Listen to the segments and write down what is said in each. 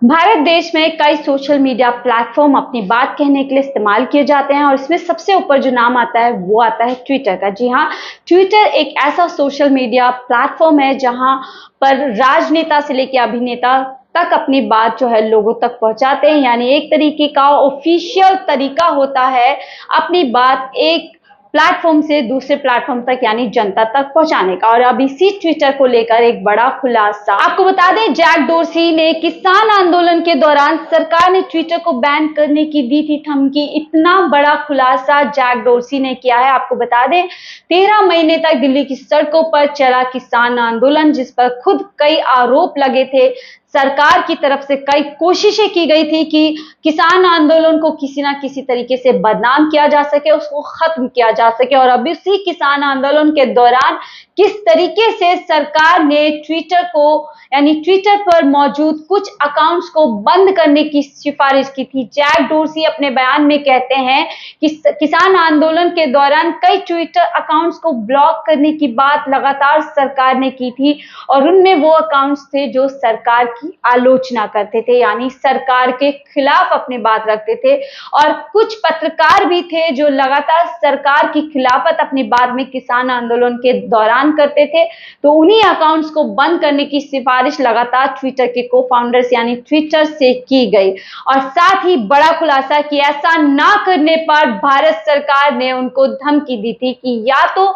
भारत देश में कई सोशल मीडिया प्लेटफॉर्म अपनी बात कहने के लिए इस्तेमाल किए जाते हैं और इसमें सबसे ऊपर जो नाम आता है वो आता है ट्विटर का। जी हाँ, ट्विटर एक ऐसा सोशल मीडिया प्लेटफॉर्म है जहां पर राजनेता से लेकर अभिनेता तक अपनी बात जो है लोगों तक पहुंचाते हैं। यानी एक तरीके का ऑफिशियल तरीका होता है अपनी बात एक प्लेटफॉर्म से दूसरे प्लेटफॉर्म तक यानी जनता तक पहुंचाने का। और अब इसी ट्विटर को लेकर एक बड़ा खुलासा आपको बता दें, जैक डोर्सी ने किसान आंदोलन के दौरान सरकार ने ट्विटर को बैन करने की दी थी धमकी। इतना बड़ा खुलासा जैक डोर्सी ने किया है। आपको बता दें, 13 महीने तक दिल्ली की सड़कों पर चला किसान आंदोलन, जिस पर खुद कई आरोप लगे थे। सरकार की तरफ से कई कोशिशें की गई थी कि किसान आंदोलन को किसी ना किसी तरीके से बदनाम किया जा सके, उसको खत्म किया जा सके। और अभी इसी किसान आंदोलन के दौरान किस तरीके से सरकार ने ट्विटर को यानी ट्विटर पर मौजूद कुछ अकाउंट्स को बंद करने की सिफारिश की थी। जैक डोर्सी अपने बयान में कहते हैं कि किसान आंदोलन के दौरान कई ट्विटर अकाउंट्स को ब्लॉक करने की बात लगातार सरकार ने की थी और उनमें वो अकाउंट्स थे जो सरकार की आलोचना करते थे, यानी सरकार के खिलाफ अपनी बात रखते थे। और कुछ पत्रकार भी थे जो लगातार सरकार की खिलाफत अपनी बात में किसान आंदोलन के दौरान करते थे। तो उन्हीं अकाउंट्स को बंद करने की सिफारिश लगातार ट्विटर के को फाउंडर्स यानी ट्विटर से की गई। और साथ ही बड़ा खुलासा कि ऐसा ना करने पर भारत सरकार ने उनको धमकी दी थी कि या तो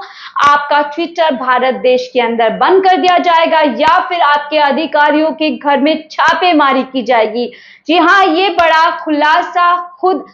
आपका ट्विटर भारत देश के अंदर बंद कर दिया जाएगा या फिर आपके अधिकारियों के घर में छापेमारी की जाएगी। जी हाँ, ये बड़ा खुलासा खुद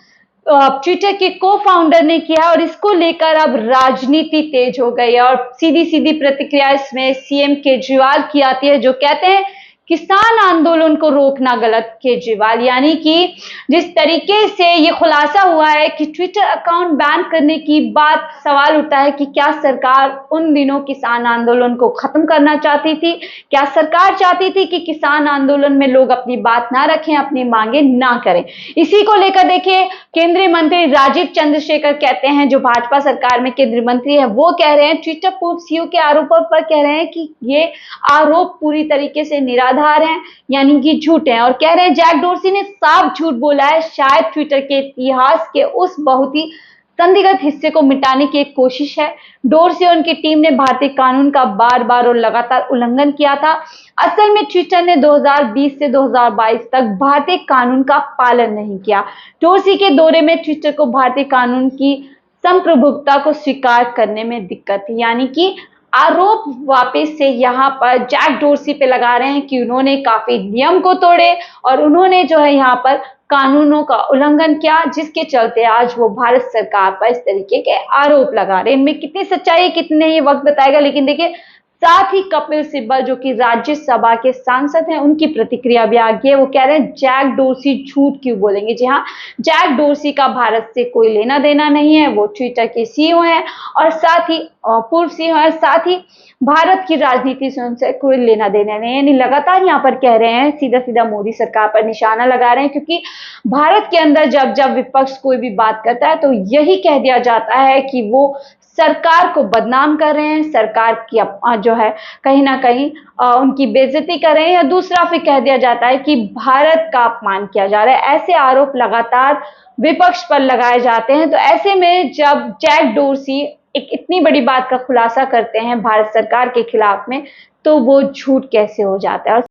ट्विटर के को फाउंडर ने किया और इसको लेकर अब राजनीति तेज हो गई है। और सीधी सीधी प्रतिक्रिया इसमें सीएम केजरीवाल की आती है, जो कहते हैं किसान आंदोलन को रोकना गलत। केजरीवाल यानी कि जिस तरीके से ये खुलासा हुआ है कि ट्विटर अकाउंट बैन करने की बात, सवाल उठता है कि क्या सरकार उन दिनों किसान आंदोलन को खत्म करना चाहती थी? क्या सरकार चाहती थी कि किसान आंदोलन में लोग अपनी बात ना रखें, अपनी मांगे ना करें? इसी को लेकर देखिए, केंद्रीय मंत्री राजीव चंद्रशेखर कहते हैं, जो भाजपा सरकार में केंद्रीय मंत्री है, वो कह रहे हैं ट्विटर पूर्व सीईओ के आरोपों पर कह रहे हैं कि ये आरोप पूरी तरीके से निराधार हैं, यानी कि झूठ हैं। और कह रहे हैं जैक डोर्सी ने साफ झूठ बोला है। शायद ट्विटर के इतिहास के उस बहुत ही संदिग्ध हिस्से को मिटाने की एक कोशिश है। डोर्सी और उनकी टीम ने भारतीय कानून का बार बार और लगातार उल्लंघन किया था। असल में ट्विटर ने 2020 से 2022 तक भारतीय कानून का पालन नहीं किया। डोर्सी के दौरे में ट्विटर को भारतीय कानून की संप्रभुता को स्वीकार करने में दिक्कत थी, यानी कि आरोप वापस से यहाँ पर जैक डोर्सी पे लगा रहे हैं कि उन्होंने काफी नियम को तोड़े और उन्होंने जो है यहाँ पर कानूनों का उल्लंघन किया, जिसके चलते आज वो भारत सरकार पर इस तरीके के आरोप लगा रहे हैं। इनमें कितनी सच्चाई है कितने ये वक्त बताएगा, लेकिन देखिए साथ ही कपिल सिब्बल जो कि राज्यसभा के सांसद हैं, उनकी प्रतिक्रिया भी आ गई है। वो कह रहे हैं जैक डोर्सी झूठ क्यों बोलेंगे। जी हाँ, जैक डोर्सी का भारत से कोई लेना देना नहीं है। वो ट्विटर के सीईओ हैं और साथ ही पूर्व सीईओ है, साथ ही भारत की राजनीति से उनसे कोई लेना देना नहीं है। यानी लगातार यहाँ पर कह रहे हैं, सीधा सीधा मोदी सरकार पर निशाना लगा रहे हैं, क्योंकि भारत के अंदर जब जब विपक्ष कोई भी बात करता है तो यही कह दिया जाता है कि वो सरकार को बदनाम कर रहे हैं, सरकार की जो है कहीं ना कहीं उनकी बेइज्जती कर रहे हैं, या दूसरा फिर कह दिया जाता है कि भारत का अपमान किया जा रहा है। ऐसे आरोप लगातार विपक्ष पर लगाए जाते हैं। तो ऐसे में जब जैक डोर्सी एक इतनी बड़ी बात का खुलासा करते हैं भारत सरकार के खिलाफ में, तो वो झूठ कैसे हो जाता है। और